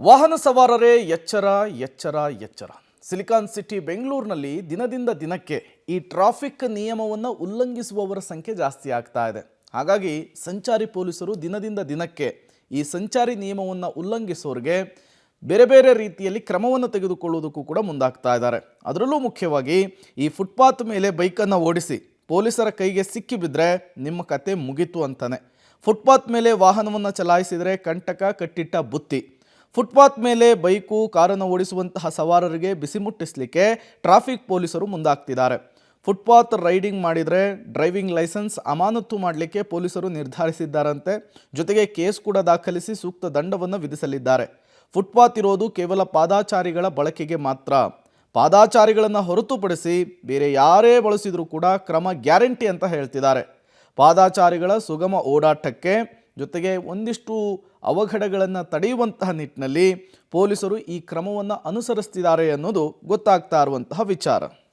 ವಾಹನ ಸವಾರರೇ ಎಚ್ಚರ ಎಚ್ಚರ ಎಚ್ಚರ. ಸಿಲಿಕಾನ್ ಸಿಟಿ ಬೆಂಗಳೂರಿನಲ್ಲಿ ದಿನದಿಂದ ದಿನಕ್ಕೆ ಈ ಟ್ರಾಫಿಕ್ ನಿಯಮವನ್ನು ಉಲ್ಲಂಘಿಸುವವರ ಸಂಖ್ಯೆ ಜಾಸ್ತಿ ಆಗ್ತಾ ಇದೆ. ಹಾಗಾಗಿ ಸಂಚಾರಿ ಪೊಲೀಸರು ದಿನದಿಂದ ದಿನಕ್ಕೆ ಈ ಸಂಚಾರಿ ನಿಯಮವನ್ನು ಉಲ್ಲಂಘಿಸೋರಿಗೆ ಬೇರೆ ಬೇರೆ ರೀತಿಯಲ್ಲಿ ಕ್ರಮವನ್ನು ತೆಗೆದುಕೊಳ್ಳುವುದಕ್ಕೂ ಕೂಡ ಮುಂದಾಗ್ತಾ ಇದ್ದಾರೆ. ಅದರಲ್ಲೂ ಮುಖ್ಯವಾಗಿ ಈ ಫುಟ್ಪಾತ್ ಮೇಲೆ ಬೈಕನ್ನು ಓಡಿಸಿ ಪೊಲೀಸರ ಕೈಗೆ ಸಿಕ್ಕಿಬಿದ್ರೆ ನಿಮ್ಮ ಕತೆ ಮುಗಿತು ಅಂತಾನೆ. ಫುಟ್ಪಾತ್ ಮೇಲೆ ವಾಹನವನ್ನು ಚಲಾಯಿಸಿದರೆ ಕಂಟಕ ಕಟ್ಟಿಟ್ಟ ಬುತ್ತಿ. ಫುಟ್ಪಾತ್ ಮೇಲೆ ಬೈಕು ಕಾರನ್ನು ಓಡಿಸುವಂತಹ ಸವಾರರಿಗೆ ಬಿಸಿ ಮುಟ್ಟಿಸಲಿಕ್ಕೆ ಟ್ರಾಫಿಕ್ ಪೊಲೀಸರು ಮುಂದಾಗ್ತಿದ್ದಾರೆ. ಫುಟ್ಪಾತ್ ರೈಡಿಂಗ್ ಮಾಡಿದರೆ ಡ್ರೈವಿಂಗ್ ಲೈಸೆನ್ಸ್ ಅಮಾನತು ಮಾಡಲಿಕ್ಕೆ ಪೊಲೀಸರು ನಿರ್ಧರಿಸಿದ್ದಾರಂತೆ. ಜೊತೆಗೆ ಕೇಸ್ ಕೂಡ ದಾಖಲಿಸಿ ಸೂಕ್ತ ದಂಡವನ್ನು ವಿಧಿಸಲಿದ್ದಾರೆ. ಫುಟ್ಪಾತ್ ಇರೋದು ಕೇವಲ ಪಾದಾಚಾರಿಗಳ ಬಳಕೆಗೆ ಮಾತ್ರ. ಪಾದಾಚಾರಿಗಳನ್ನು ಹೊರತುಪಡಿಸಿ ಬೇರೆ ಯಾರೇ ಬಳಸಿದರೂ ಕೂಡ ಕ್ರಮ ಗ್ಯಾರಂಟಿ ಅಂತ ಹೇಳ್ತಿದ್ದಾರೆ. ಪಾದಾಚಾರಿಗಳ ಸುಗಮ ಓಡಾಟಕ್ಕೆ ಜೊತೆಗೆ ಒಂದಿಷ್ಟು ಅವಘಡಗಳನ್ನು ತಡೆಯುವಂತಹ ನಿಟ್ಟಿನಲ್ಲಿ ಪೊಲೀಸರು ಈ ಕ್ರಮವನ್ನು ಅನುಸರಿಸ್ತಿದ್ದಾರೆ ಅನ್ನೋದು ಗೊತ್ತಾಗ್ತಾ ಇರುವಂತಹ ವಿಚಾರ.